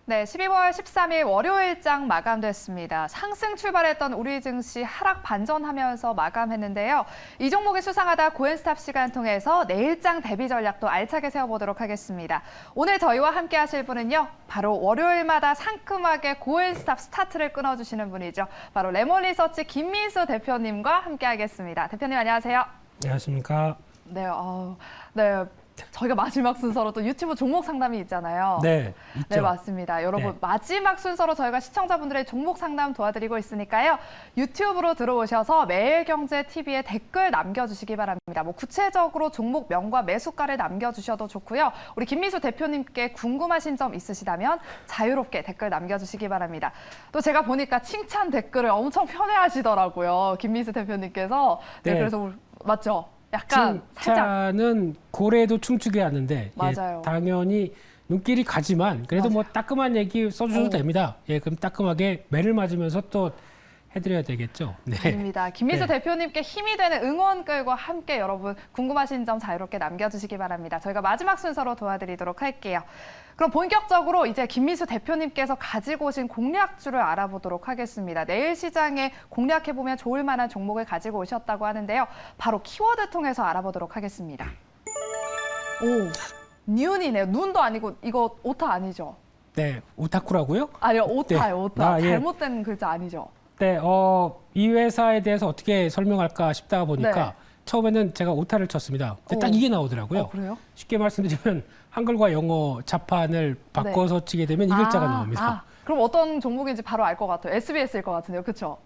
네, 12월 13일 월요일장 마감됐습니다. 상승 출발했던 우리 증시 하락 반전하면서 마감했는데요. 이 종목을 수상하다 고엔스탑 시간 통해서 내일장 대비 전략도 알차게 세워보도록 하겠습니다. 오늘 저희와 함께 하실 분은요. 바로 월요일마다 상큼하게 고엔스탑 스타트를 끊어주시는 분이죠. 바로 레몬리서치 김민수 대표님과 함께 하겠습니다. 대표님 안녕하세요. 안녕하십니까. 네, 네. 저희가 마지막 순서로 또 유튜브 종목 상담이 있잖아요. 네, 있죠. 네, 맞습니다. 여러분, 네. 마지막 순서로 저희가 시청자분들의 종목 상담 도와드리고 있으니까요. 유튜브로 들어오셔서 매일경제TV에 댓글 남겨주시기 바랍니다. 뭐 구체적으로 종목명과 매수가를 남겨주셔도 좋고요. 우리 김민수 대표님께 궁금하신 점 있으시다면 자유롭게 댓글 남겨주시기 바랍니다. 또 제가 보니까 칭찬 댓글을 엄청 편애하시더라고요. 김민수 대표님께서. 네, 네. 그래서 맞죠? 약간 살짝. 칭찬은 고래도 춤추게 하는데 맞아요. 예, 당연히 눈길이 가지만 그래도 뭐 따끔한 얘기 써주셔도 됩니다. 예, 그럼 따끔하게 매를 맞으면서 또 해드려야 되겠죠. 네. 아닙니다. 김민수 네. 대표님께 힘이 되는 응원글과 함께 여러분 궁금하신 점 자유롭게 남겨주시기 바랍니다. 저희가 마지막 순서로 도와드리도록 할게요. 그럼 본격적으로 이제 김민수 대표님께서 가지고 오신 공략주를 알아보도록 하겠습니다. 내일 시장에 공략해보면 좋을 만한 종목을 가지고 오셨다고 하는데요. 바로 키워드 통해서 알아보도록 하겠습니다. 오, 니은이네요. 눈도 아니고 이거 오타 아니죠? 네, 오타쿠라고요? 아니요, 오타요, 네. 오타. 예. 잘못된 글자 아니죠? 네, 이 회사에 대해서 어떻게 설명할까 싶다 보니까 네. 처음에는 제가 오타를 쳤습니다. 근데 딱 이게 나오더라고요. 그래요? 쉽게 말씀드리면 한글과 영어 자판을 바꿔서 치게 되면 이 글자가 나옵니다. 그럼 어떤 종목인지 바로 알 것 같아요. SBS일 것 같은데요. 그렇죠?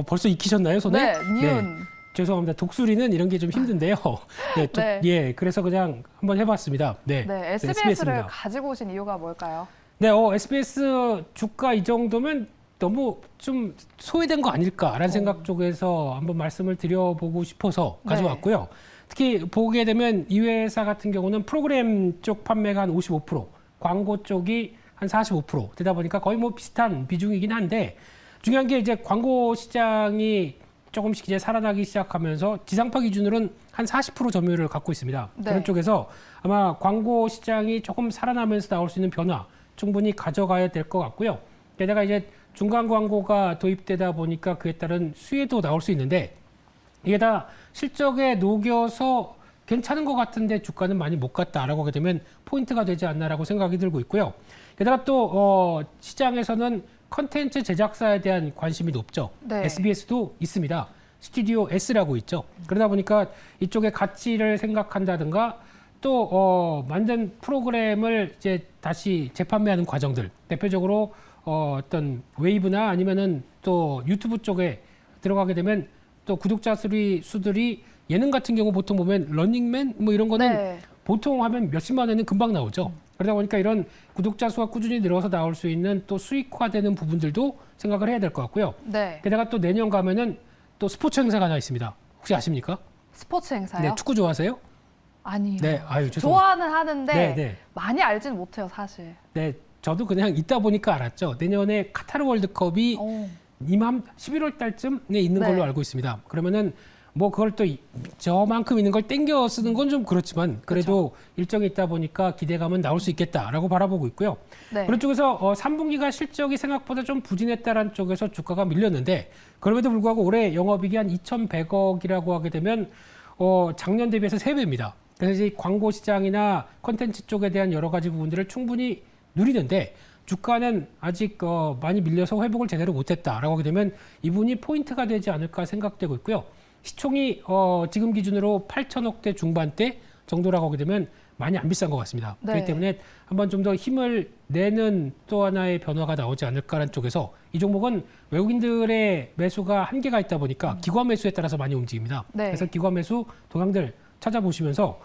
벌써 익히셨나요, 손에? 네, 니은. 죄송합니다. 독수리는 이런 게 좀 힘든데요. 네, 네. 예, 그래서 그냥 한번 해봤습니다. 네, 네, SBS를 SBS입니다. 가지고 오신 이유가 뭘까요? 네, SBS 주가 이 정도면 너무 좀 소외된 거 아닐까라는 생각 쪽에서 한번 말씀을 드려보고 싶어서 가져왔고요. 특히 보게 되면 이 회사 같은 경우는 프로그램 쪽 판매가 한 55%, 광고 쪽이 한 45% 되다 보니까 거의 뭐 비슷한 비중이긴 한데 중요한 게 이제 광고 시장이 조금씩 이제 살아나기 시작하면서 지상파 기준으로는 한 40% 점유율을 갖고 있습니다. 네. 그런 쪽에서 아마 광고 시장이 조금 살아나면서 나올 수 있는 변화 충분히 가져가야 될 것 같고요. 게다가 이제 중간 광고가 도입되다 보니까 그에 따른 수혜도 나올 수 있는데 이게 다 실적에 녹여서 괜찮은 것 같은데 주가는 많이 못 갔다라고 하게 되면 포인트가 되지 않나라고 생각이 들고 있고요. 게다가 또 시장에서는 컨텐츠 제작사에 대한 관심이 높죠. 네. SBS도 있습니다. 스튜디오 S라고 있죠. 그러다 보니까 이쪽의 가치를 생각한다든가 또 만든 프로그램을 이제 다시 재판매하는 과정들, 대표적으로 어떤 웨이브나 아니면은 또 유튜브 쪽에 들어가게 되면 또 구독자 수들이 예능 같은 경우 보통 보면 런닝맨 뭐 이런 거는 보통 하면 몇십만 원은 금방 나오죠. 그러다 보니까 이런 구독자 수가 꾸준히 늘어서 나올 수 있는 또 수익화되는 부분들도 생각을 해야 될 것 같고요. 네. 게다가 또 내년 가면은 또 스포츠 행사가 하나 있습니다. 혹시 아십니까? 스포츠 행사요? 네, 축구 좋아하세요? 아니요. 네, 아유 죄송합니다. 좋아는 하는데 네. 많이 알지는 못해요, 사실. 네, 저도 그냥 있다 보니까 알았죠. 내년에 카타르 월드컵이 이맘 11월 달쯤에 있는 걸로 알고 있습니다. 그러면은 뭐 그걸 또 저만큼 있는 걸 땡겨 쓰는 건 좀 그렇지만 그래도 일정이 있다 보니까 기대감은 나올 수 있겠다라고 바라보고 있고요. 네. 그런 쪽에서 3분기가 실적이 생각보다 좀 부진했다라는 쪽에서 주가가 밀렸는데 그럼에도 불구하고 올해 영업이익이 한 2,100억이라고 하게 되면 작년 대비해서 3배입니다. 그래서 이 광고 시장이나 콘텐츠 쪽에 대한 여러 가지 부분들을 충분히 누리는데 주가는 아직 많이 밀려서 회복을 제대로 못했다라고 하게 되면 이분이 포인트가 되지 않을까 생각되고 있고요. 시총이 지금 기준으로 8천억대 중반대 정도라고 하게 되면 많이 안 비싼 것 같습니다. 네. 그렇기 때문에 한번 좀 더 힘을 내는 또 하나의 변화가 나오지 않을까라는 쪽에서 이 종목은 외국인들의 매수가 한계가 있다 보니까 기관 매수에 따라서 많이 움직입니다. 네. 그래서 기관 매수 동향들 찾아보시면서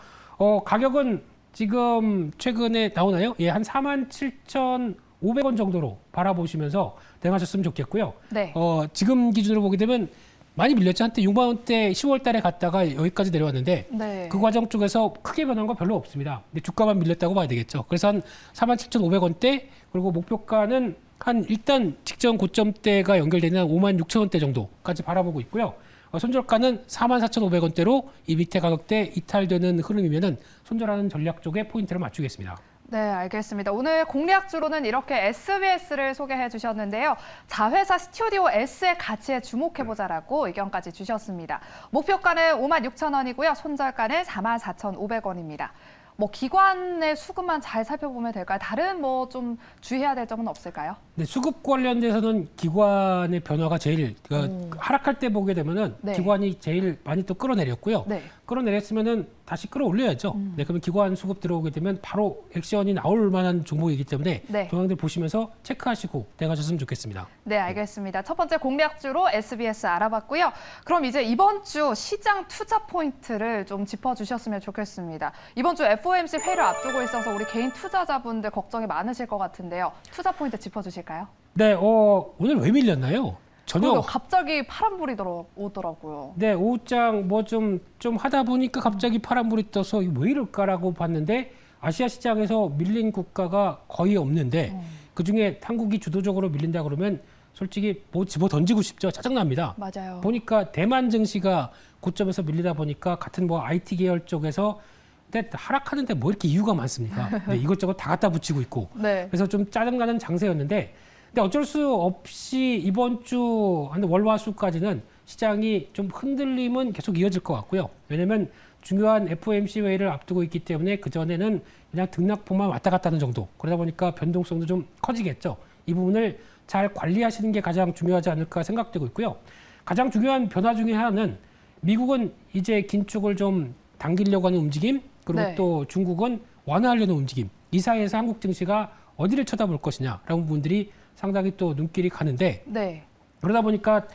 가격은 지금 최근에 나오나요? 예, 한 47,500원 정도로 바라보시면서 대응하셨으면 좋겠고요. 네. 지금 기준으로 보게 되면 많이 밀렸죠. 한때 6만 원대 10월 달에 갔다가 여기까지 내려왔는데 네. 그 과정 쪽에서 크게 변한 건 별로 없습니다. 근데 주가만 밀렸다고 봐야 되겠죠. 그래서 한 47,500원대 그리고 목표가는 한 일단 직전 고점대가 연결되는 한 56,000원대 정도까지 바라보고 있고요. 손절가는 44,500원대로 이 밑에 가격대 이탈되는 흐름이면은 손절하는 전략 쪽에 포인트를 맞추겠습니다. 네, 알겠습니다. 오늘 공략주로는 이렇게 SBS를 소개해 주셨는데요. 자회사 스튜디오 S의 가치에 주목해보자라고 의견까지 주셨습니다. 목표가는 56,000원이고요. 손절가는 44,500원입니다. 뭐 기관의 수급만 잘 살펴보면 될까요? 다른 뭐 좀 주의해야 될 점은 없을까요? 네, 수급 관련돼서는 기관의 변화가 제일 하락할 때 보게 되면은 네. 기관이 제일 많이 또 끌어내렸고요. 네. 끌어내렸으면은 다시 끌어올려야죠. 네, 그러면 기관 수급 들어오게 되면 바로 액션이 나올 만한 종목이기 때문에 네. 동향들 보시면서 체크하시고 대가셨으면 좋겠습니다. 네, 알겠습니다. 첫 번째 공략주로 SBS 알아봤고요. 그럼 이제 이번 주 시장 투자 포인트를 좀 짚어주셨으면 좋겠습니다. 이번 주 FOMC 회의를 앞두고 있어서 우리 개인 투자자분들 걱정이 많으실 것 같은데요. 투자 포인트 짚어주실까요? 네, 오늘 왜 밀렸나요? 전혀. 그러게요. 갑자기 파란불이 오더라고요. 네, 오후장 뭐 좀 하다 보니까 갑자기 파란불이 떠서 이거 왜 이럴까라고 봤는데 아시아 시장에서 밀린 국가가 거의 없는데 그중에 한국이 주도적으로 밀린다 그러면 솔직히 뭐 집어 던지고 싶죠. 짜증납니다. 맞아요. 보니까 대만 증시가 고점에서 밀리다 보니까 같은 뭐 IT 계열 쪽에서 근데 하락하는데 뭐 이렇게 이유가 많습니까? 네, 이것저것 다 갖다 붙이고 있고. 네. 그래서 좀 짜증나는 장세였는데 근데 어쩔 수 없이 이번 주 한 월화수까지는 시장이 좀 흔들림은 계속 이어질 것 같고요. 왜냐하면 중요한 FOMC 회의를 앞두고 있기 때문에 그전에는 그냥 등락폭만 왔다 갔다 하는 정도. 그러다 보니까 변동성도 좀 커지겠죠. 이 부분을 잘 관리하시는 게 가장 중요하지 않을까 생각되고 있고요. 가장 중요한 변화 중에 하나는 미국은 이제 긴축을 좀 당기려고 하는 움직임, 그리고 네. 또 중국은 완화하려는 움직임. 이 사이에서 한국 증시가 어디를 쳐다볼 것이냐라는 부분들이 상당히 또 눈길이 가는데 네. 그러다 보니까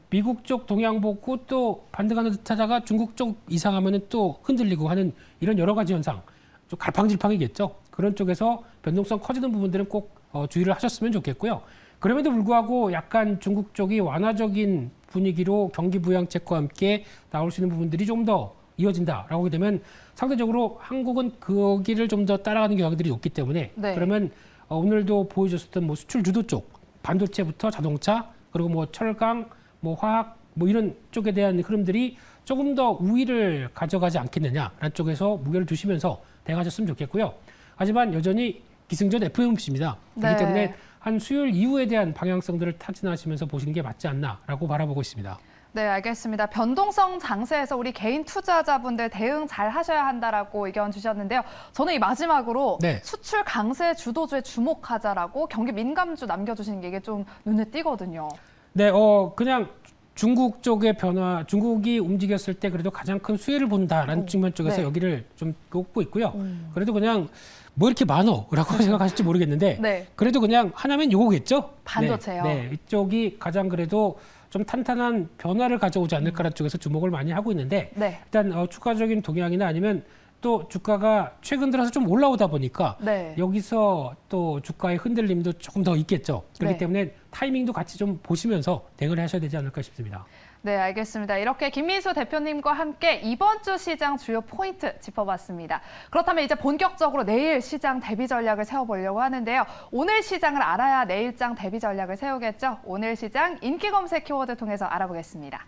미국 쪽 동향 보고 또 반등하는 듯하다가 중국 쪽 이상하면은 또 흔들리고 하는 이런 여러 가지 현상, 좀 갈팡질팡이겠죠. 그런 쪽에서 변동성 커지는 부분들은 꼭 주의를 하셨으면 좋겠고요. 그럼에도 불구하고 약간 중국 쪽이 완화적인 분위기로 경기 부양책과 함께 나올 수 있는 부분들이 좀 더 이어진다라고 하게 되면 상대적으로 한국은 거기를 좀 더 따라가는 경향들이 높기 때문에 네. 그러면 오늘도 보여줬었던 뭐 수출 주도 쪽 반도체부터 자동차 그리고 뭐 철강 뭐 화학 뭐 이런 쪽에 대한 흐름들이 조금 더 우위를 가져가지 않겠느냐라는 쪽에서 무게를 두시면서 대응하셨으면 좋겠고요. 하지만 여전히 기승전 FOMC입니다. 그렇기 네. 때문에 한 수요일 이후에 대한 방향성들을 타진하시면서 보시는 게 맞지 않나라고 바라보고 있습니다. 네, 알겠습니다. 변동성 장세에서 우리 개인 투자자분들 대응 잘 하셔야 한다라고 의견 주셨는데요. 저는 이 마지막으로 네. 수출 강세 주도주에 주목하자라고 경기 민감주 남겨주시는 게 이게 좀 눈에 띄거든요. 네, 그냥 중국 쪽의 변화, 중국이 움직였을 때 그래도 가장 큰 수혜를 본다라는 측면 쪽에서 네. 여기를 좀 꼽고 있고요. 그래도 그냥 뭐 이렇게 많어라고 생각하실지 모르겠는데 네. 그래도 그냥 하나면 요거겠죠. 반도체요. 네, 이쪽이 가장 그래도 좀 탄탄한 변화를 가져오지 않을까라는 쪽에서 주목을 많이 하고 있는데 네. 일단 추가적인 동향이나 아니면 또 주가가 최근 들어서 좀 올라오다 보니까 네. 여기서 또 주가의 흔들림도 조금 더 있겠죠. 그렇기 네. 때문에 타이밍도 같이 좀 보시면서 대응을 하셔야 되지 않을까 싶습니다. 네, 알겠습니다. 이렇게 김민수 대표님과 함께 이번 주 시장 주요 포인트 짚어봤습니다. 그렇다면 이제 본격적으로 내일 시장 대비 전략을 세워보려고 하는데요. 오늘 시장을 알아야 내일장 대비 전략을 세우겠죠. 오늘 시장 인기 검색 키워드 통해서 알아보겠습니다.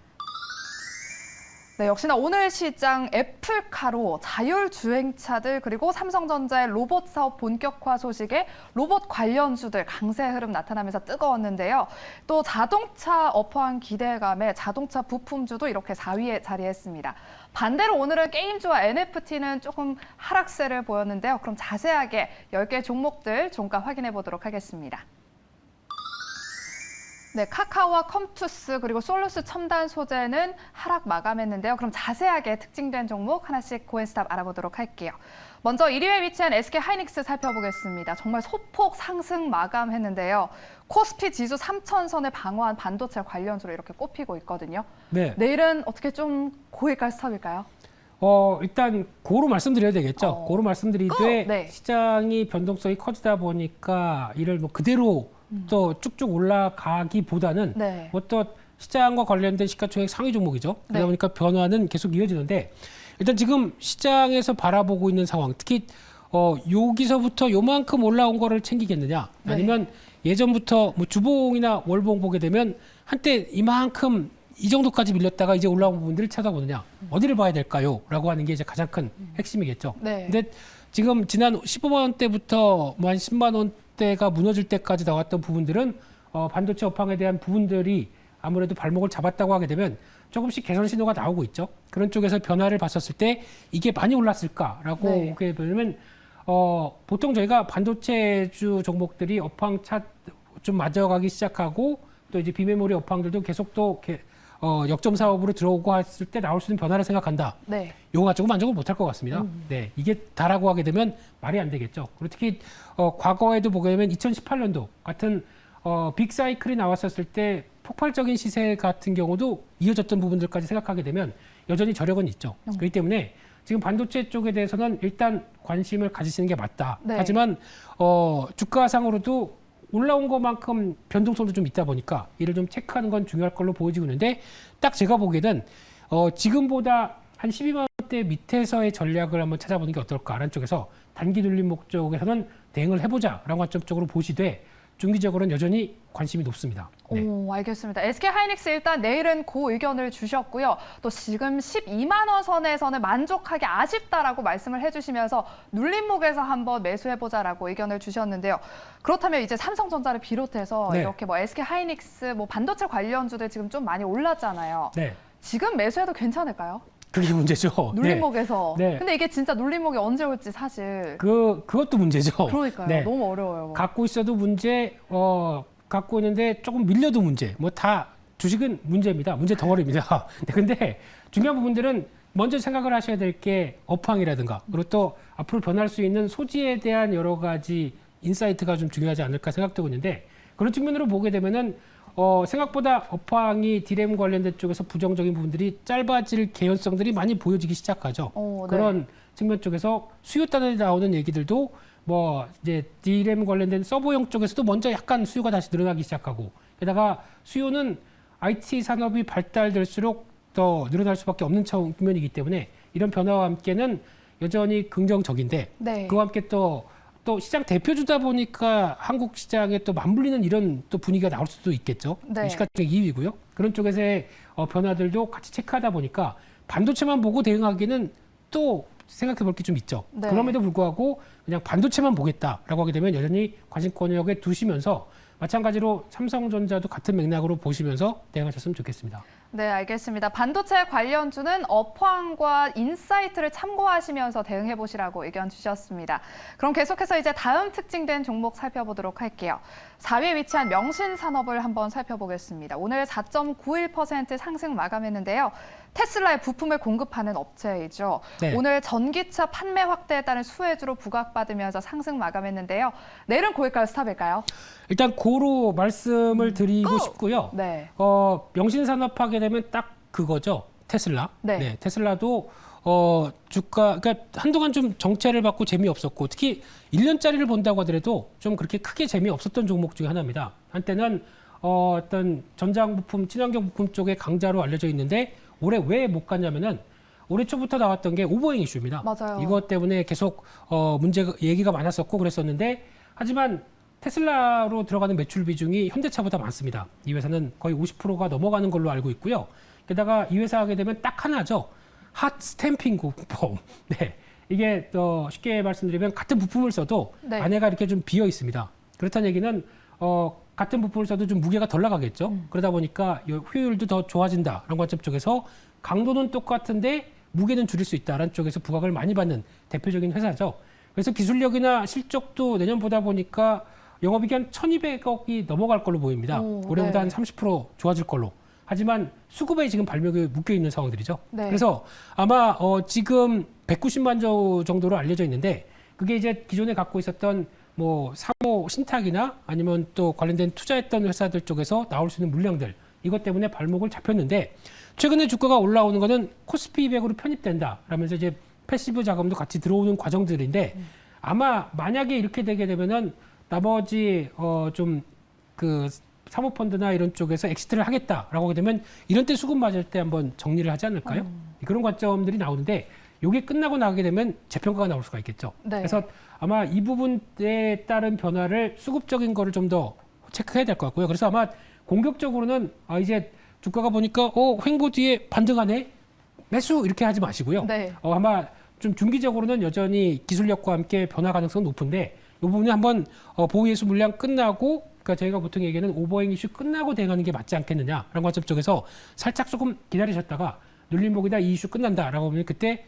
네, 역시나 오늘 시장 애플카로 자율주행차들 그리고 삼성전자의 로봇 사업 본격화 소식에 로봇 관련주들 강세 흐름 나타나면서 뜨거웠는데요. 또 자동차 업황 기대감에 자동차 부품주도 이렇게 4위에 자리했습니다. 반대로 오늘은 게임주와 NFT는 조금 하락세를 보였는데요. 그럼 자세하게 10개 종목들 종가 확인해 보도록 하겠습니다. 네, 카카오와 컴투스 그리고 솔루스 첨단 소재는 하락 마감했는데요. 그럼 자세하게 특징된 종목 하나씩 고엔스탑 알아보도록 할게요. 먼저 1위에 위치한 SK하이닉스 살펴보겠습니다. 정말 소폭 상승 마감했는데요. 코스피 지수 3,000선을 방어한 반도체 관련주로 이렇게 꼽히고 있거든요. 네. 내일은 어떻게 좀 고일까요, 스탑일까요? 일단 고로 말씀드려야 되겠죠. 고로 말씀드리되 네. 시장이 변동성이 커지다 보니까 이를 뭐 그대로 또 쭉쭉 올라가기보다는 네. 뭐 또 시장과 관련된 시가총액 상위 종목이죠. 그러다 네. 보니까 변화는 계속 이어지는데 일단 지금 시장에서 바라보고 있는 상황, 특히 여기서부터 요만큼 올라온 거를 챙기겠느냐, 네. 아니면 예전부터 뭐 주봉이나 월봉 보게 되면 한때 이만큼 이 정도까지 밀렸다가 이제 올라온 부분들을 찾아보느냐, 어디를 봐야 될까요? 라고 하는 게 이제 가장 큰 핵심이겠죠. 네. 근데 지금 지난 15만 원대부터 뭐 한 10만 원대가 무너질 때까지 나왔던 부분들은 반도체 업황에 대한 부분들이 아무래도 발목을 잡았다고 하게 되면 조금씩 개선 신호가 나오고 있죠. 그런 쪽에서 변화를 봤었을 때 이게 많이 올랐을까라고 네. 보게 되면 보통 저희가 반도체주 종목들이 업황 좀 맞아가기 시작하고 또 이제 비메모리 업황들도 계속 또 역점 사업으로 들어오고 했을 때 나올 수 있는 변화를 생각한다. 네. 요거 가지고 만족을 못할 것 같습니다. 네, 이게 다라고 하게 되면 말이 안 되겠죠. 그리고 특히 과거에도 보게 되면 2018년도 같은 빅사이클이 나왔었을 때 폭발적인 시세 같은 경우도 이어졌던 부분들까지 생각하게 되면 여전히 저력은 있죠. 그렇기 때문에 지금 반도체 쪽에 대해서는 일단 관심을 가지시는 게 맞다. 네. 하지만 주가상으로도 올라온 것만큼 변동성도 좀 있다 보니까 이를 좀 체크하는 건 중요할 걸로 보여지고 있는데 딱 제가 보기에는 지금보다 한 12만 원대 밑에서의 전략을 한번 찾아보는 게 어떨까라는 쪽에서 단기 눌림 목적에서는 대응을 해보자라는 관점 쪽으로 보시되 중기적으로는 여전히 관심이 높습니다. 네. 오, 알겠습니다. SK하이닉스 일단 내일은 그 의견을 주셨고요. 또 지금 12만 원 선에서는 만족하기 아쉽다라고 말씀을 해주시면서 눌림목에서 한번 매수해보자라고 의견을 주셨는데요. 그렇다면 이제 삼성전자를 비롯해서 네. 이렇게 뭐 SK하이닉스 뭐 반도체 관련주들 지금 좀 많이 올랐잖아요. 네. 지금 매수해도 괜찮을까요? 그게 문제죠. 눌림목에서. 네. 근데 이게 진짜 눌림목이 언제 올지 사실. 그것도 문제죠. 그러니까요. 네. 너무 어려워요. 갖고 있어도 문제, 갖고 있는데 조금 밀려도 문제. 뭐 다 주식은 문제입니다. 문제 덩어리입니다. 네, 근데 중요한 부분들은 먼저 생각을 하셔야 될 게 업황이라든가 그리고 또 앞으로 변할 수 있는 소지에 대한 여러 가지 인사이트가 좀 중요하지 않을까 생각되고 있는데 그런 측면으로 보게 되면은 생각보다 업황이 디램 관련된 쪽에서 부정적인 부분들이 짧아질 개연성들이 많이 보여지기 시작하죠. 네. 그런 측면 쪽에서 수요단에 나오는 얘기들도 뭐 이제 디램 관련된 서버용 쪽에서도 먼저 약간 수요가 다시 늘어나기 시작하고 게다가 수요는 IT 산업이 발달될수록 더 늘어날 수밖에 없는 측면이기 때문에 이런 변화와 함께는 여전히 긍정적인데 네. 그와 함께 또 시장 대표주다 보니까 한국 시장에 또 맞물리는 이런 또 분위기가 나올 수도 있겠죠. 네. 시가총액 2위고요. 그런 쪽에서의 변화들도 같이 체크하다 보니까 반도체만 보고 대응하기는 또 생각해 볼 게 좀 있죠. 네. 그럼에도 불구하고 그냥 반도체만 보겠다라고 하게 되면 여전히 관심권역에 두시면서 마찬가지로 삼성전자도 같은 맥락으로 보시면서 대응하셨으면 좋겠습니다. 네, 알겠습니다. 반도체 관련주는 업황과 인사이트를 참고하시면서 대응해 보시라고 의견 주셨습니다. 그럼 계속해서 이제 다음 특징된 종목 살펴보도록 할게요. 4위에 위치한 명신산업을 한번 살펴보겠습니다. 오늘 4.91% 상승 마감했는데요. 테슬라의 부품을 공급하는 업체이죠. 네. 오늘 전기차 판매 확대에 따른 수혜주로 부각받으면서 상승 마감했는데요. 내일은 고일까요? 스탑일까요? 일단 고로 말씀을 드리고 싶고요. 네. 명신산업 하게 되면 딱 그거죠. 테슬라. 네. 테슬라도 주가 그러니까 한동안 좀 정체를 받고 재미없었고 특히 1년짜리를 본다고 하더라도 좀 그렇게 크게 재미없었던 종목 중에 하나입니다. 한때는 어떤 전장 부품, 친환경 부품 쪽에 강자로 알려져 있는데 올해 왜 못 갔냐면은 올해 초부터 나왔던 게 오버행 이슈입니다. 맞아요. 이것 때문에 계속 얘기가 많았었고 그랬었는데 하지만 테슬라로 들어가는 매출 비중이 현대차보다 많습니다. 이 회사는 거의 50%가 넘어가는 걸로 알고 있고요. 게다가 이 회사 하게 되면 딱 하나죠. 핫 스탬핑 부품. 네. 이게 쉽게 말씀드리면 같은 부품을 써도 네. 안에가 이렇게 좀 비어 있습니다. 그렇다는 얘기는 같은 부품을 써도 좀 무게가 덜 나가겠죠. 그러다 보니까 효율도 더 좋아진다라는 관점 쪽에서 강도는 똑같은데 무게는 줄일 수 있다라는 쪽에서 부각을 많이 받는 대표적인 회사죠. 그래서 기술력이나 실적도 내년 보다 보니까 영업이익이 한 1,200억이 넘어갈 걸로 보입니다. 올해보다 네. 한 30% 좋아질 걸로. 하지만 수급에 지금 발목이 묶여 있는 상황들이죠. 네. 그래서 아마 지금 190만 조 정도로 알려져 있는데 그게 이제 기존에 갖고 있었던 뭐 사모 신탁이나 아니면 또 관련된 투자했던 회사들 쪽에서 나올 수 있는 물량들 이것 때문에 발목을 잡혔는데 최근에 주가가 올라오는 거는 코스피 200으로 편입된다 라면서 이제 패시브 자금도 같이 들어오는 과정들인데 아마 만약에 이렇게 되게 되면은 나머지 좀 그 사모펀드나 이런 쪽에서 엑시트를 하겠다라고 하게 되면 이런 때 수급 맞을 때 한번 정리를 하지 않을까요? 그런 관점들이 나오는데 이게 끝나고 나게 되면 재평가가 나올 수가 있겠죠. 네. 그래서 아마 이 부분에 따른 변화를 수급적인 거를 좀 더 체크해야 될 것 같고요. 그래서 아마 공격적으로는 이제 주가가 보니까 횡보 뒤에 반등하네 매수 이렇게 하지 마시고요. 네. 아마 좀 중기적으로는 여전히 기술력과 함께 변화 가능성은 높은데 이 부분이 한번 보호예수 물량 끝나고 그러니까 저희가 보통 얘기하는 오버행 이슈 끝나고 대응하는 게 맞지 않겠느냐라는 관점 쪽에서 살짝 조금 기다리셨다가 눌림목이다 이 이슈 끝난다라고 하면 그때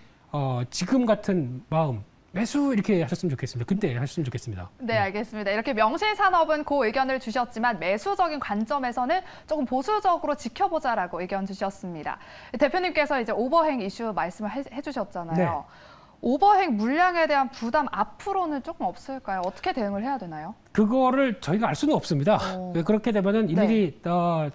지금 같은 마음 매수 이렇게 하셨으면 좋겠습니다. 그때 하셨으면 좋겠습니다. 네, 알겠습니다. 이렇게 명실산업은 그 의견을 주셨지만 매수적인 관점에서는 조금 보수적으로 지켜보자라고 의견 주셨습니다. 대표님께서 이제 오버행 이슈 말씀을 해주셨잖아요. 네. 오버행 물량에 대한 부담 앞으로는 조금 없을까요? 어떻게 대응을 해야 되나요? 그거를 저희가 알 수는 없습니다. 그렇게 되면은 일일이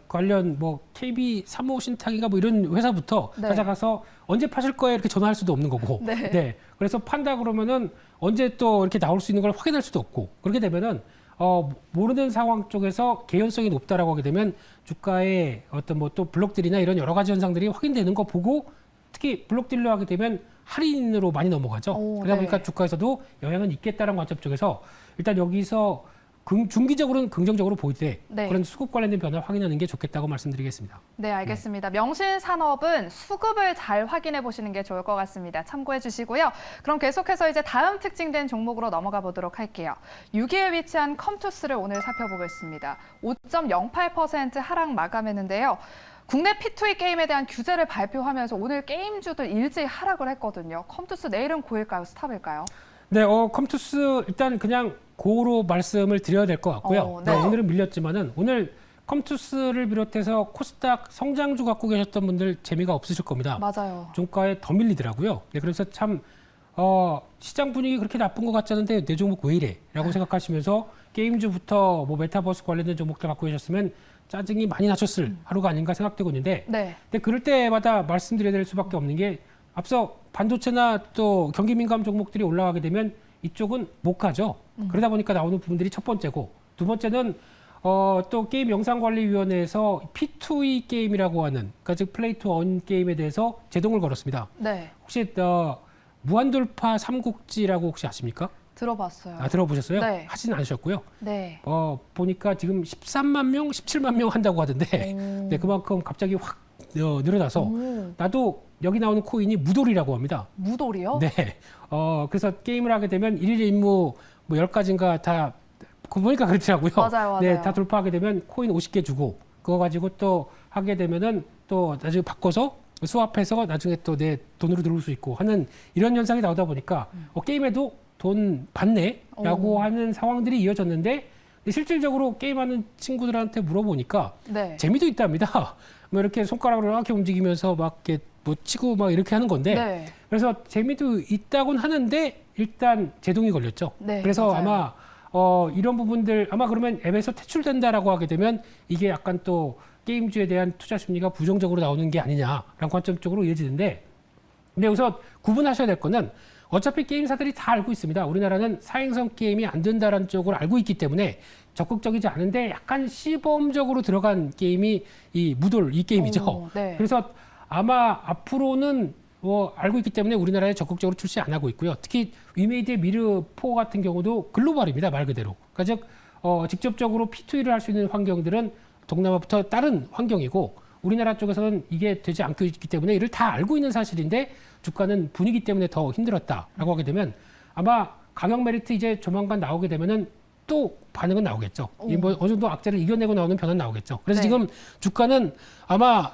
관련 뭐 KB 3호 신탁인가 뭐 이런 회사부터 네. 찾아가서 언제 파실 거예요 이렇게 전화할 수도 없는 거고. 네. 그래서 판다 그러면은 언제 또 이렇게 나올 수 있는 걸 확인할 수도 없고. 그렇게 되면은 모르는 상황 쪽에서 개연성이 높다라고 하게 되면 주가의 어떤 뭐 또 블록딜이나 이런 여러 가지 현상들이 확인되는 거 보고 특히 블록딜로 하게 되면 할인으로 많이 넘어가죠. 그러다 보니까 네. 주가에서도 영향은 있겠다는 관점 쪽에서 일단 여기서 중기적으로는 긍정적으로 보일 때 네. 그런 수급 관련된 변화 확인하는 게 좋겠다고 말씀드리겠습니다. 네, 알겠습니다. 명실산업은 수급을 잘 확인해 보시는 게 좋을 것 같습니다. 참고해 주시고요. 그럼 계속해서 이제 다음 특징된 종목으로 넘어가 보도록 할게요. 6위에 위치한 컴투스를 오늘 살펴보겠습니다. 5.08% 하락 마감했는데요. 국내 P2E 게임에 대한 규제를 발표하면서 오늘 게임주들 일제히 하락을 했거든요. 컴투스 내일은 고일까요? 스탑일까요? 네, 컴투스 일단 그냥 고로 말씀을 드려야 될 것 같고요. 네. 오늘은 밀렸지만은 오늘 컴투스를 비롯해서 코스닥 성장주 갖고 계셨던 분들 재미가 없으실 겁니다. 맞아요. 종가에 더 밀리더라고요. 네, 그래서 참 시장 분위기 그렇게 나쁜 것 같지 않은데 내 종목 왜 이래? 라고 생각하시면서 게임주부터 뭐 메타버스 관련된 종목들 갖고 계셨으면 짜증이 많이 나셨을 하루가 아닌가 생각되고 있는데 네. 근데 그럴 때마다 말씀드려야 될 수밖에 없는 게 앞서 반도체나 또 경기 민감 종목들이 올라가게 되면 이쪽은 못 가죠. 그러다 보니까 나오는 부분들이 첫 번째고 두 번째는 또 게임 영상관리위원회에서 P2E 게임이라고 하는 그러니까 즉 플레이 투 원 게임에 대해서 제동을 걸었습니다. 네. 혹시 무한돌파 삼국지라고 혹시 아십니까? 들어봤어요. 들어보셨어요? 네. 하진 않으셨고요. 네. 보니까 지금 13만 명, 17만 명 한다고 하던데 네, 그만큼 갑자기 확 늘어나서 나도 여기 나오는 코인이 무돌이라고 합니다. 무돌이요? 네. 그래서 게임을 하게 되면 일일 임무 뭐 10가지인가 다 보니까 그렇더라고요. 맞아요. 네, 다 돌파하게 되면 코인 50개 주고 그거 가지고 또 하게 되면은 또 나중에 바꿔서 스왑해서 나중에 또 내 돈으로 들어올 수 있고 하는 이런 현상이 나오다 보니까 게임에도 돈 받네라고 하는 상황들이 이어졌는데 근데 실질적으로 게임하는 친구들한테 물어보니까 네. 재미도 있답니다. 뭐 이렇게 손가락으로 이렇게 움직이면서 막 이렇게 뭐 치고 막 이렇게 하는 건데 네. 그래서 재미도 있다곤 하는데 일단 제동이 걸렸죠. 네, 그래서 맞아요. 아마 이런 부분들 아마 그러면 앱에서 퇴출된다라고 하게 되면 이게 약간 또 게임주에 대한 투자 심리가 부정적으로 나오는 게 아니냐라는 관점 쪽으로 이어지는데 근데 여기서 구분하셔야 될 거는 어차피 게임사들이 다 알고 있습니다. 우리나라는 사행성 게임이 안 된다는 쪽을 알고 있기 때문에 적극적이지 않은데 약간 시범적으로 들어간 게임이 이 무돌 이 게임이죠. 네. 그래서 아마 앞으로는 알고 있기 때문에 우리나라에 적극적으로 출시 안 하고 있고요. 특히 위메이드의 미르4 같은 경우도 글로벌입니다. 말 그대로. 그러니까 즉 직접적으로 P2E를 할 수 있는 환경들은 동남아부터 다른 환경이고 우리나라 쪽에서는 이게 되지 않고 있기 때문에 이를 다 알고 있는 사실인데 주가는 분위기 때문에 더 힘들었다라고 하게 되면 아마 가격 메리트 이제 조만간 나오게 되면은 또 반응은 나오겠죠. 뭐 어느 정도 악재를 이겨내고 나오는 변화는 나오겠죠. 그래서 네. 지금 주가는 아마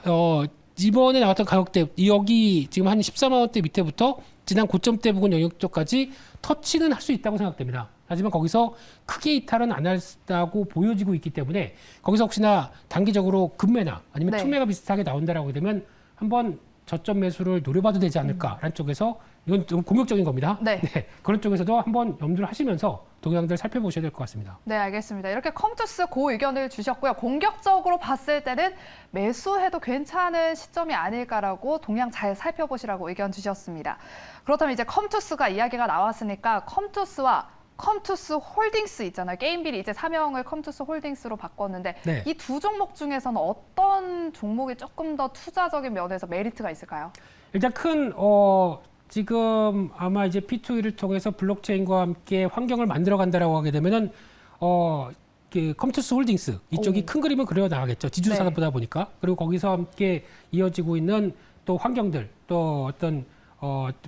이번에 나왔던 가격대 여기 지금 한 14만 원대 밑에부터 지난 고점대 부근 영역 쪽까지 터치는 할 수 있다고 생각됩니다. 하지만 거기서 크게 이탈은 안 한다고 보여지고 있기 때문에 거기서 혹시나 단기적으로 급매나 아니면 네. 투매가 비슷하게 나온다라고 되면 한번 저점 매수를 노려봐도 되지 않을까라는 쪽에서 이건 좀 공격적인 겁니다. 네. 그런 쪽에서도 한번 염두를 하시면서 동향들 살펴보셔야 될 것 같습니다. 네, 알겠습니다. 이렇게 컴투스 고 의견을 주셨고요. 공격적으로 봤을 때는 매수해도 괜찮은 시점이 아닐까라고 동향 잘 살펴보시라고 의견 주셨습니다. 그렇다면 이제 컴투스가 이야기가 나왔으니까 컴투스와 컴투스 홀딩스 있잖아요. 게임빌이 이제 사명을 컴투스 홀딩스로 바꿨는데 네. 이 두 종목 중에서는 어떤 종목이 조금 더 투자적인 면에서 메리트가 있을까요? 일단 큰 지금 아마 이제 P2E를 통해서 블록체인과 함께 환경을 만들어 간다라고 하게 되면은 그 컴투스 홀딩스 이쪽이 큰 그림을 그려 나가겠죠. 지주 산업보다 보니까. 그리고 거기서 함께 이어지고 있는 또 환경들 또 어떤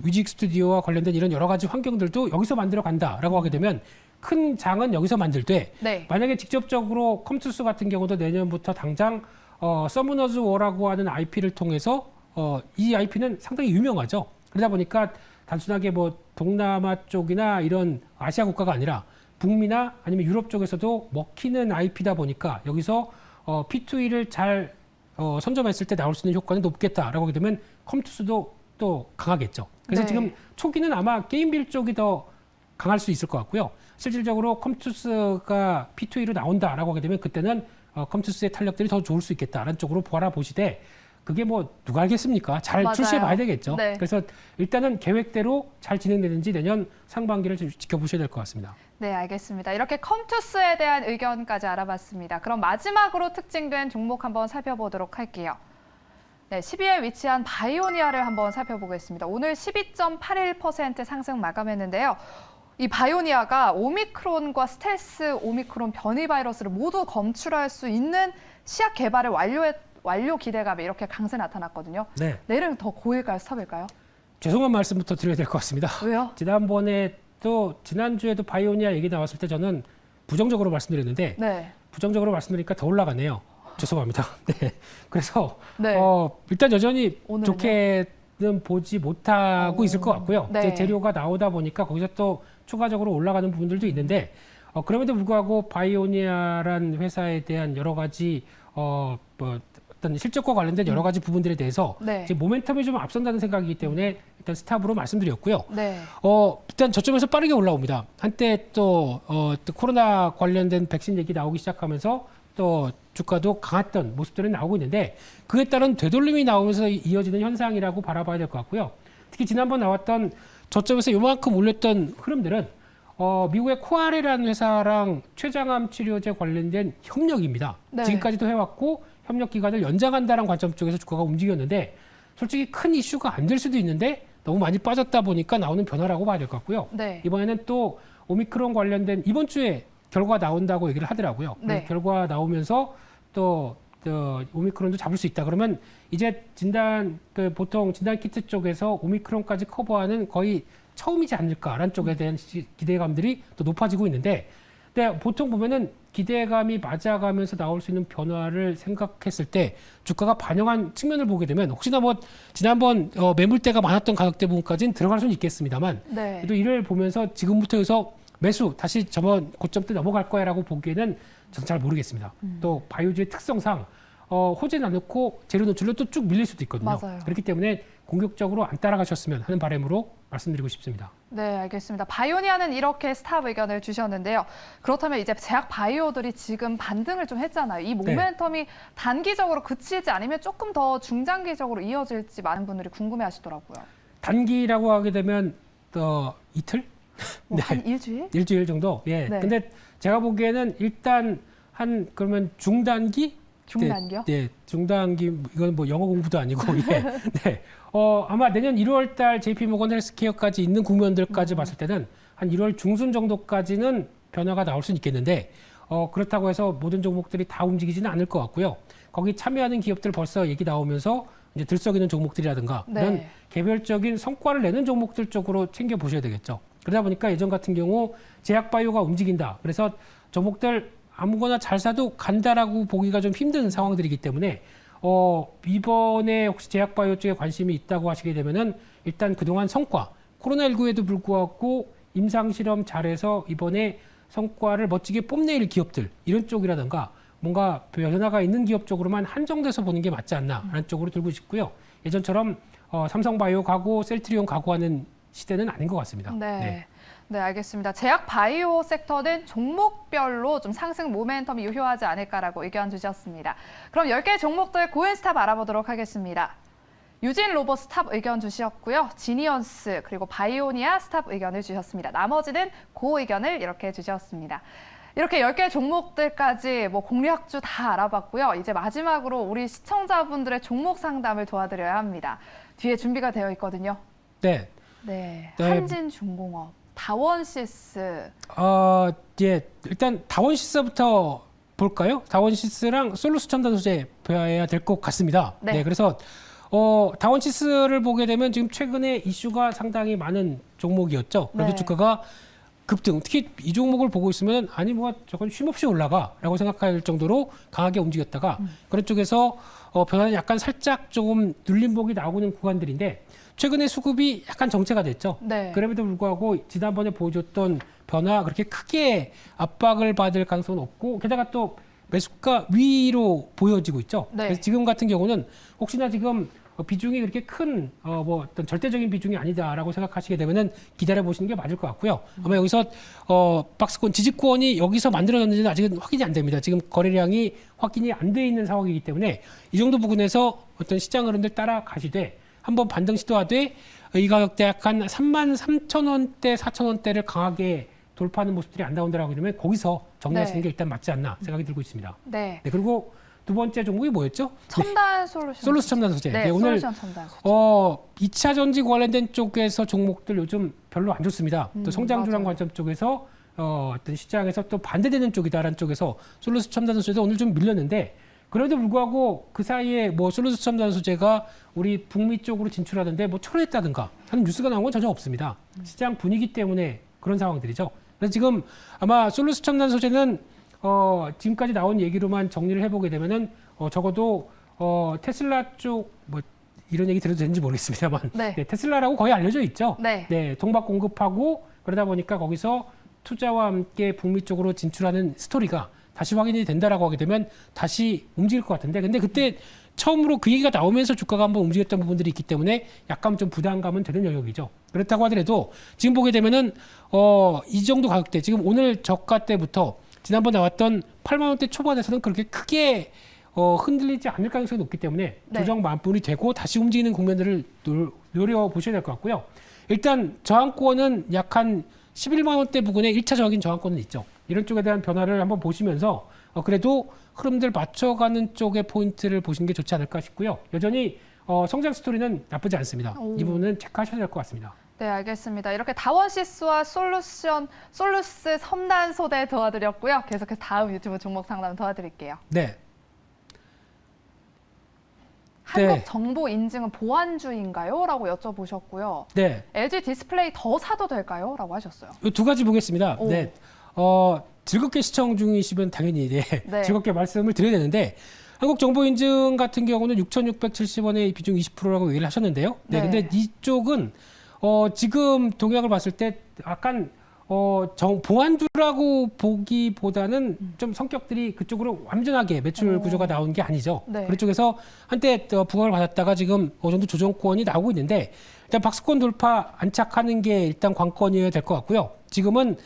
뮤직 스튜디오와 관련된 이런 여러 가지 환경들도 여기서 만들어 간다라고 하게 되면 큰 장은 여기서 만들되 네. 만약에 직접적으로 컴투스 같은 경우도 내년부터 당장 서머너즈 워라고 하는 IP를 통해서 이 IP는 상당히 유명하죠. 그러다 보니까 단순하게 뭐 동남아 쪽이나 이런 아시아 국가가 아니라 북미나 아니면 유럽 쪽에서도 먹히는 IP다 보니까 여기서 P2E를 잘 선점했을 때 나올 수 있는 효과는 높겠다라고 하게 되면 컴투스도 또 강하겠죠. 그래서 네. 지금 초기는 아마 게임빌 쪽이 더 강할 수 있을 것 같고요. 실질적으로 컴투스가 P2E로 나온다라고 하게 되면 그때는 컴투스의 탄력들이 더 좋을 수 있겠다라는 쪽으로 바라보시되 그게 뭐 누가 알겠습니까? 잘 맞아요. 출시해 봐야 되겠죠. 네. 그래서 일단은 계획대로 잘 진행되는지 내년 상반기를 좀 지켜보셔야 될 것 같습니다. 네, 알겠습니다. 이렇게 컴투스에 대한 의견까지 알아봤습니다. 그럼 마지막으로 특징된 종목 한번 살펴보도록 할게요. 네, 10위에 위치한 바이오니아를 한번 살펴보겠습니다. 오늘 12.81% 상승 마감했는데요. 이 바이오니아가 오미크론과 스텔스 오미크론 변이 바이러스를 모두 검출할 수 있는 시약 개발을 완료 기대감이 이렇게 강세 나타났거든요. 네. 내일은 더 고일까요, 스탑일까요? 죄송한 말씀부터 드려야 될 것 같습니다. 왜요? 지난번에 또 지난주에도 바이오니아 얘기 나왔을 때 저는 부정적으로 말씀드렸는데 네. 부정적으로 말씀드리니까 더 올라가네요. 죄송합니다. 네. 그래서 네. 일단 여전히 오늘은요? 좋게는 보지 못하고 있을 것 같고요. 네. 이제 재료가 나오다 보니까 거기서 또 추가적으로 올라가는 부분들도 있는데 그럼에도 불구하고 바이오니아란 회사에 대한 여러 가지 어떤 실적과 관련된 여러 가지 부분들에 대해서 네. 이제 모멘텀이 좀 앞선다는 생각이기 때문에 일단 스탑으로 말씀드렸고요. 네. 일단 저점에서 빠르게 올라옵니다. 한때 또 코로나 관련된 백신 얘기 나오기 시작하면서 또 주가도 강했던 모습들이 나오고 있는데 그에 따른 되돌림이 나오면서 이어지는 현상이라고 바라봐야 될 것 같고요. 특히 지난번 나왔던 저점에서 요만큼 올렸던 흐름들은 미국의 코아레라는 회사랑 췌장암 치료제 관련된 협력입니다. 네. 지금까지도 해왔고 협력 기간을 연장한다는 관점 쪽에서 주가가 움직였는데 솔직히 큰 이슈가 안 될 수도 있는데 너무 많이 빠졌다 보니까 나오는 변화라고 봐야 될 것 같고요. 네. 이번에는 또 오미크론 관련된 이번 주에 결과 나온다고 얘기를 하더라고요. 네. 결과 나오면서 또 오미크론도 잡을 수 있다. 그러면 이제 보통 진단 키트 쪽에서 오미크론까지 커버하는 거의 처음이지 않을까라는 쪽에 대한 기대감들이 또 높아지고 있는데, 근데 보통 보면은 기대감이 맞아가면서 나올 수 있는 변화를 생각했을 때 주가가 반영한 측면을 보게 되면 혹시나 뭐 지난번 매물대가 많았던 가격대 부분까지는 들어갈 수는 있겠습니다만 네. 그래도 이를 보면서 지금부터 해서 매수 다시 저번 고점 때 넘어갈 거야라고 보기에는 저는 잘 모르겠습니다. 또 바이오주의 특성상 호재는 안 넣고 재료 노출로 또 쭉 밀릴 수도 있거든요. 맞아요. 그렇기 때문에 공격적으로 안 따라가셨으면 하는 바람으로 말씀드리고 싶습니다. 네, 알겠습니다. 바이오니아는 이렇게 스탑 의견을 주셨는데요. 그렇다면 이제 제약 바이오들이 지금 반등을 좀 했잖아요. 이 모멘텀이 단기적으로 그치지 않으면 조금 더 중장기적으로 이어질지 많은 분들이 궁금해하시더라고요. 단기라고 하게 되면 이틀? 뭐 한 일주일? 일주일 정도. 예. 네. 근데 제가 보기에는 일단 그러면 중단기? 중단기요? 네, 중단기. 이건 뭐 영어 공부도 아니고 예. 네. 아마 내년 1월 달 JP모건 헬스케어까지 있는 국면들까지 봤을 때는 한 1월 중순 정도까지는 변화가 나올 수는 있겠는데 그렇다고 해서 모든 종목들이 다 움직이지는 않을 것 같고요. 거기 참여하는 기업들 벌써 얘기 나오면서 이제 들썩이는 종목들이라든가 네. 이런 개별적인 성과를 내는 종목들 쪽으로 챙겨 보셔야 되겠죠. 그러다 보니까 예전 같은 경우 제약바이오가 움직인다. 그래서 종목들 아무거나 잘 사도 간다라고 보기가 좀 힘든 상황들이기 때문에 이번에 혹시 제약바이오 쪽에 관심이 있다고 하시게 되면은 일단 그동안 성과, 코로나19에도 불구하고 임상실험 잘해서 이번에 성과를 멋지게 뽐낼 기업들, 이런 쪽이라든가 뭔가 변화가 있는 기업 쪽으로만 한정돼서 보는 게 맞지 않나라는 쪽으로 들고 싶고요. 예전처럼 삼성바이오 가고 셀트리온 가고 하는 시대는 아닌 것 같습니다. 네. 네, 알겠습니다. 제약 바이오 섹터는 종목별로 좀 상승 모멘텀이 유효하지 않을까라고 의견 주셨습니다. 그럼 10개 종목들 고인 스탑 알아보도록 하겠습니다. 유진 로봇 스탑 의견 주셨고요. 지니언스 그리고 바이오니아 스탑 의견을 주셨습니다. 나머지는 고 의견을 이렇게 주셨습니다. 이렇게 10개 종목들까지 뭐 공략주 다 알아봤고요. 이제 마지막으로 우리 시청자분들의 종목 상담을 도와드려야 합니다. 뒤에 준비가 되어 있거든요. 네. 네, 네. 한진중공업, 다원시스. 예, 일단 다원시스부터 볼까요? 다원시스랑 솔루스 첨단 소재 봐야 될 것 같습니다. 네. 네, 그래서 다원치스를 보게 되면 지금 최근에 이슈가 상당히 많은 종목이었죠. 그래서 네. 주가가 급등, 특히 이 종목을 보고 있으면 아니 뭐 저건 쉼없이 올라가라고 생각할 정도로 강하게 움직였다가 그런 쪽에서 변화는 약간 살짝 조금 눌림목이 나오는 구간들인데 최근에 수급이 약간 정체가 됐죠. 네. 그럼에도 불구하고 지난번에 보여줬던 변화 그렇게 크게 압박을 받을 가능성은 없고 게다가 또 매수가 위로 보여지고 있죠. 네. 그래서 지금 같은 경우는 혹시나 지금 비중이 그렇게 큰 뭐 어떤 절대적인 비중이 아니다라고 생각하시게 되면은 기다려 보시는 게 맞을 것 같고요. 아마 여기서 박스권 지지권이 여기서 만들어졌는지는 아직은 확인이 안 됩니다. 지금 거래량이 확인이 안 돼 있는 상황이기 때문에 이 정도 부분에서 어떤 시장 흐름들 따라가시되 한번 반등 시도하되 이 가격대 약간 33,000원대, 4,000원대를 강하게 돌파하는 모습들이 안 나온다라고 그러면 거기서 정리하시는 네. 게 일단 맞지 않나 생각이 들고 있습니다. 네. 네, 그리고 두 번째 종목이 뭐였죠? 첨단 솔루션. 솔루스 첨단 소재. 네, 네, 오늘 솔루션 첨단 소재. 2차 전지 관련된 쪽에서 종목들 요즘 별로 안 좋습니다. 또 성장주란 맞아요. 관점 쪽에서 어떤 시장에서 또 반대되는 쪽이다라는 쪽에서 솔루스 첨단 소재도 오늘 좀 밀렸는데 그래도 불구하고 그 사이에 뭐 솔루스 첨단 소재가 우리 북미 쪽으로 진출하는데 뭐 철회했다든가 하는 뉴스가 나온 건 전혀 없습니다. 시장 분위기 때문에 그런 상황들이죠. 그래서 지금 아마 솔루스 첨단 소재는 지금까지 나온 얘기로만 정리를 해보게 되면은 적어도 테슬라 쪽 뭐 이런 얘기 드려도 되는지 모르겠습니다만 네. 네, 테슬라라고 거의 알려져 있죠. 네. 네, 동박 공급하고 그러다 보니까 거기서 투자와 함께 북미 쪽으로 진출하는 스토리가 다시 확인이 된다라고 하게 되면 다시 움직일 것 같은데 근데 그때 처음으로 그 얘기가 나오면서 주가가 한번 움직였던 부분들이 있기 때문에 약간 좀 부담감은 되는 영역이죠. 그렇다고 하더라도 지금 보게 되면은 이 정도 가격대 지금 오늘 저가 때부터 지난번 나왔던 8만 원대 초반에서는 그렇게 크게 흔들리지 않을 가능성이 높기 때문에 네. 조정 만분이 되고 다시 움직이는 국면들을 노려보셔야 될 것 같고요. 일단 저항권은 약 한 11만 원대 부근에 1차적인 저항권은 있죠. 이런 쪽에 대한 변화를 한번 보시면서 그래도 흐름들 맞춰가는 쪽의 포인트를 보시는 게 좋지 않을까 싶고요. 여전히 성장 스토리는 나쁘지 않습니다. 오. 이 부분은 체크하셔야 될 것 같습니다. 네, 알겠습니다. 이렇게 다원시스와 솔루스 첨단 소재 도와드렸고요. 계속해서 다음 유튜브 종목 상담 도와드릴게요. 네. 한국 정보 인증은 보안주인가요? 라고 여쭤보셨고요. 네. LG 디스플레이 더 사도 될까요? 라고 하셨어요. 이 두 가지 보겠습니다. 오. 네. 즐겁게 시청 중이시면 당연히 네. 즐겁게 말씀을 드려야 되는데 한국정보인증 같은 경우는 6,670원의 비중 20%라고 얘기를 하셨는데요. 네. 네. 근데 이쪽은 지금 동향을 봤을 때 약간 보안주라고 보기보다는 좀 성격들이 그쪽으로 완전하게 매출 구조가 나온 게 아니죠. 네. 그쪽에서 한때 부각을 받았다가 지금 어느 정도 조정권이 나오고 있는데 일단 박스권 돌파 안착하는 게 일단 관건이어야 될 것 같고요. 지금은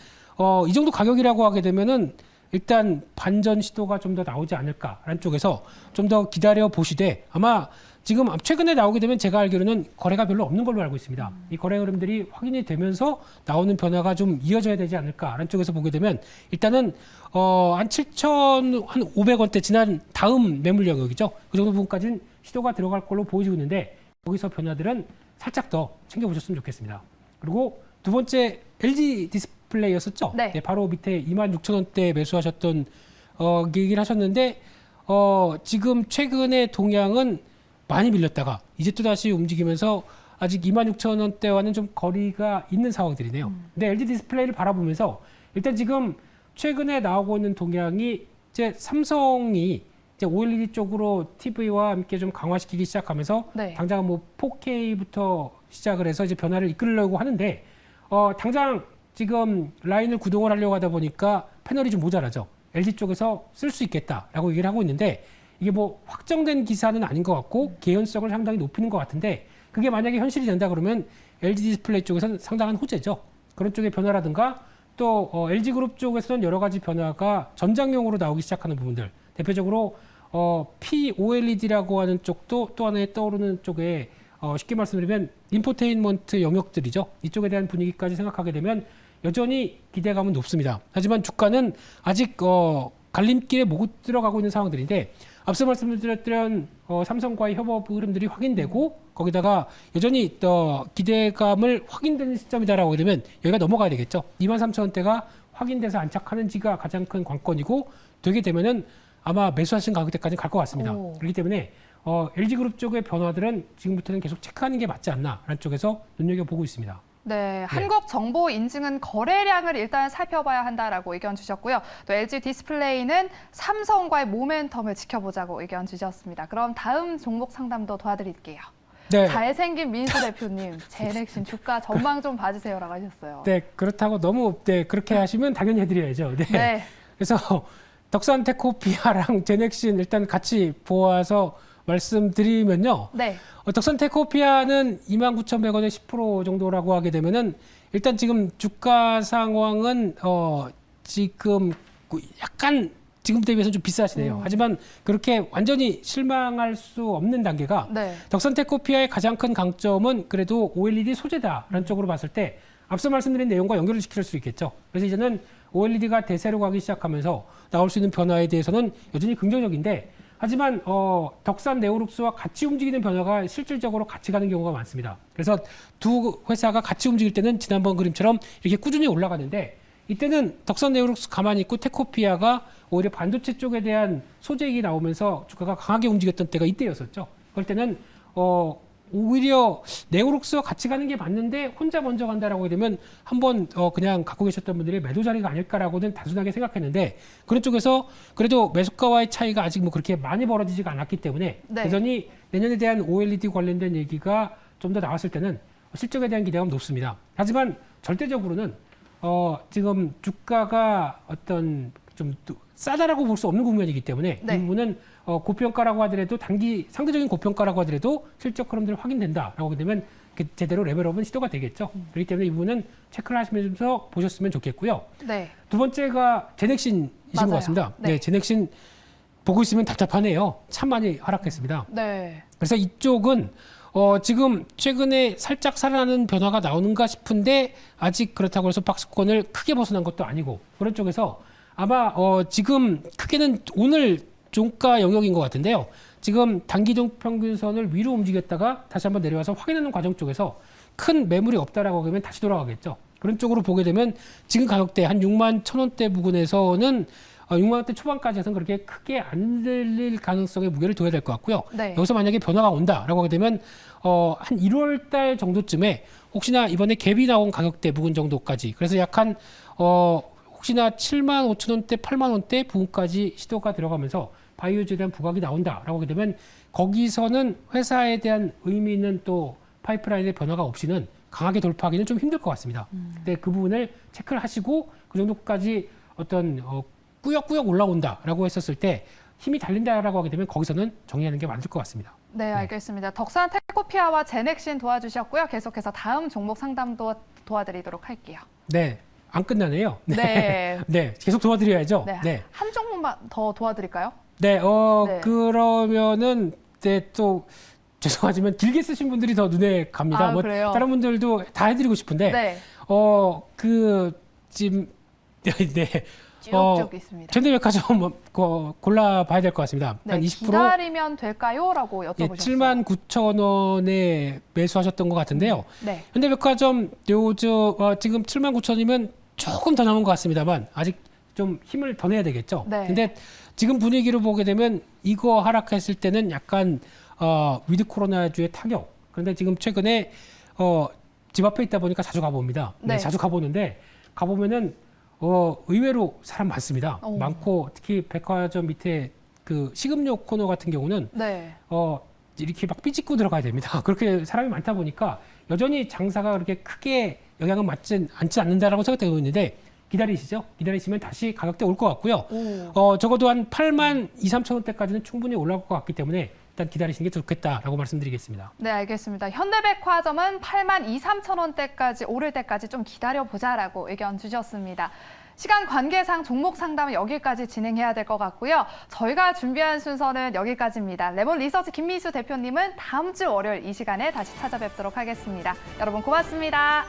이 정도 가격이라고 하게 되면은 일단 반전 시도가 좀 더 나오지 않을까라는 쪽에서 좀 더 기다려 보시되 아마 지금 최근에 나오게 되면 제가 알기로는 거래가 별로 없는 걸로 알고 있습니다. 이 거래 흐름들이 확인이 되면서 나오는 변화가 좀 이어져야 되지 않을까라는 쪽에서 보게 되면 일단은 한 7,500원대 지난 다음 매물 영역이죠. 그 정도 부분까지는 시도가 들어갈 걸로 보여지고 있는데 거기서 변화들은 살짝 더 챙겨보셨으면 좋겠습니다. 그리고 두 번째 LG 디스플레이였었죠. 네. 바로 밑에 26,000원대 매수하셨던 얘기를 하셨는데 지금 최근의 동향은 많이 밀렸다가 이제 또 다시 움직이면서 아직 26,000원대와는 좀 거리가 있는 상황들이네요. 근데 LG 디스플레이를 바라보면서 일단 지금 최근에 나오고 있는 동향이 이제 삼성이 이제 OLED 쪽으로 TV와 함께 좀 강화시키기 시작하면서 네. 당장 뭐 4K부터 시작을 해서 이제 변화를 이끌려고 하는데 당장 지금 라인을 구동을 하려고 하다 보니까 패널이 좀 모자라죠. LG 쪽에서 쓸 수 있겠다라고 얘기를 하고 있는데 이게 뭐 확정된 기사는 아닌 것 같고 개연성을 상당히 높이는 것 같은데 그게 만약에 현실이 된다 그러면 LG 디스플레이 쪽에서는 상당한 호재죠. 그런 쪽의 변화라든가 또 LG그룹 쪽에서는 여러 가지 변화가 전장용으로 나오기 시작하는 부분들 대표적으로 POLED라고 하는 쪽도 또 하나의 떠오르는 쪽에 쉽게 말씀드리면 인포테인먼트 영역들이죠. 이쪽에 대한 분위기까지 생각하게 되면 여전히 기대감은 높습니다. 하지만 주가는 아직 갈림길에 못 들어가고 있는 상황들인데 앞서 말씀드렸던 삼성과의 협업 흐름들이 확인되고 거기다가 여전히 기대감을 확인되는 시점이다라고 하게 되면 여기가 넘어가야 되겠죠. 23,000원대가 확인돼서 안착하는지가 가장 큰 관건이고 되게 되면은 아마 매수하신 가격대까지 갈 것 같습니다. 오. 그렇기 때문에 LG그룹 쪽의 변화들은 지금부터는 계속 체크하는 게 맞지 않나라는 쪽에서 눈여겨보고 있습니다. 네, 한국 정보 인증은 거래량을 일단 살펴봐야 한다라고 의견 주셨고요. 또 LG 디스플레이는 삼성과의 모멘텀을 지켜보자고 의견 주셨습니다. 그럼 다음 종목 상담도 도와드릴게요. 네. 잘생긴 민수 대표님, 제넥신 주가 전망 좀 봐주세요라고 하셨어요. 네, 그렇다고 너무 그렇게 하시면 당연히 해드려야죠. 네. 네. 그래서 덕산 테크오피아랑 제넥신 일단 같이 보아서 말씀드리면요. 네. 덕산 테크오피아는 29,100원에 10% 정도라고 하게 되면은 일단 지금 주가 상황은 지금 약간 지금 대비해서 좀 비싸시네요. 하지만 그렇게 완전히 실망할 수 없는 단계가 네. 덕산 테크오피아의 가장 큰 강점은 그래도 OLED 소재다라는 쪽으로 봤을 때 앞서 말씀드린 내용과 연결을 시킬 수 있겠죠. 그래서 이제는 OLED가 대세로 가기 시작하면서 나올 수 있는 변화에 대해서는 여전히 긍정적인데 하지만 덕산 네오룩스와 같이 움직이는 변화가 실질적으로 같이 가는 경우가 많습니다. 그래서 두 회사가 같이 움직일 때는 지난번 그림처럼 이렇게 꾸준히 올라가는데 이때는 덕산 네오룩스 가만히 있고 테크오피아가 오히려 반도체 쪽에 대한 소재익이 나오면서 주가가 강하게 움직였던 때가 이때였었죠. 그럴 때는 오히려 네오룩스와 같이 가는 게 맞는데 혼자 먼저 간다라고 되면 한번 그냥 갖고 계셨던 분들이 매도 자리가 아닐까라고는 단순하게 생각했는데 그런 쪽에서 그래도 매수가와의 차이가 아직 뭐 그렇게 많이 벌어지지가 않았기 때문에 네. 여전히 내년에 대한 OLED 관련된 얘기가 좀 더 나왔을 때는 실적에 대한 기대감은 높습니다. 하지만 절대적으로는 지금 주가가 어떤 좀 싸다라고 볼 수 없는 국면이기 때문에 네. 이 부분은 고평가라고 하더라도 상대적인 고평가라고 하더라도 실적 흐름들이 확인된다라고 하게 되면 제대로 레벨업은 시도가 되겠죠. 그렇기 때문에 이 부분은 체크를 하시면서 보셨으면 좋겠고요. 네. 두 번째가 제넥신이신 맞아요. 것 같습니다. 네. 네, 제넥신 보고 있으면 답답하네요. 참 많이 하락했습니다. 네. 그래서 이쪽은 지금 최근에 살짝 살아나는 변화가 나오는가 싶은데 아직 그렇다고 해서 박스권을 크게 벗어난 것도 아니고 그런 쪽에서 아마 지금 크게는 오늘 종가 영역인 것 같은데요. 지금 단기종 평균선을 위로 움직였다가 다시 한번 내려와서 확인하는 과정 쪽에서 큰 매물이 없다라고 하면 다시 돌아가겠죠. 그런 쪽으로 보게 되면 지금 가격대 한 6만 1,000원대 부근에서는 6만 원대 초반까지 해서는 그렇게 크게 안 들릴 가능성에 무게를 둬야 될 것 같고요. 네. 여기서 만약에 변화가 온다라고 하게 되면 한 1월 달 정도쯤에 혹시나 이번에 갭이 나온 가격대 부근 정도까지 그래서 약간 혹시나 7만 5천 원대, 8만 원대 부근까지 시도가 들어가면서 바이오주에 대한 부각이 나온다라고 하게 되면 거기서는 회사에 대한 의미 있는 또 파이프라인의 변화가 없이는 강하게 돌파하기는 좀 힘들 것 같습니다. 근데 그 부분을 체크를 하시고 그 정도까지 어떤 꾸역꾸역 올라온다라고 했었을 때 힘이 달린다라고 하게 되면 거기서는 정리하는 게 맞을 것 같습니다. 네, 알겠습니다. 덕산 테크오피아와 제넥신 도와주셨고요. 계속해서 다음 종목 상담도 도와드리도록 할게요. 네, 안 끝나네요. 네. 네, 계속 도와드려야죠. 네. 네. 한 종목만 더 도와드릴까요? 네, 네. 그러면은 또 죄송하지만 길게 쓰신 분들이 더 눈에 갑니다. 아, 그래요? 다른 분들도 다 해드리고 싶은데, 네. 지금 네, 쭉쭉 있습니다. 현대백화점 골라봐야 될 것 같습니다. 네, 한 20%. 기다리면 될까요? 라고 예, 여쭤보셨어요. 79,000원에 매수하셨던 것 같은데요. 네. 현대백화점 요즘 지금 79,000원이면 조금 더 남은 것 같습니다만 아직 좀 힘을 더 내야 되겠죠. 네. 근데 지금 분위기로 보게 되면 이거 하락했을 때는 약간 위드 코로나주의 타격. 그런데 지금 최근에 집 앞에 있다 보니까 자주 가봅니다. 네. 자주 가보는데 가보면은 의외로 사람 많습니다. 오. 많고 특히 백화점 밑에 그 식음료 코너 같은 경우는 네. 이렇게 막 삐짓고 들어가야 됩니다. 그렇게 사람이 많다 보니까 여전히 장사가 그렇게 크게 영향은 맞지 않지 않는다라고 생각되고 있는데 기다리시죠. 기다리시면 다시 가격대 올 것 같고요. 오. 적어도 한 8만 2, 3천 원대까지는 충분히 올라올 것 같기 때문에 일단 기다리시는 게 좋겠다라고 말씀드리겠습니다. 네, 알겠습니다. 현대백화점은 8만 2, 3천 원대까지 오를 때까지 좀 기다려보자라고 의견 주셨습니다. 시간 관계상 종목 상담은 여기까지 진행해야 될 것 같고요. 저희가 준비한 순서는 여기까지입니다. 레몬 리서치 김미수 대표님은 다음 주 월요일 이 시간에 다시 찾아뵙도록 하겠습니다. 여러분 고맙습니다.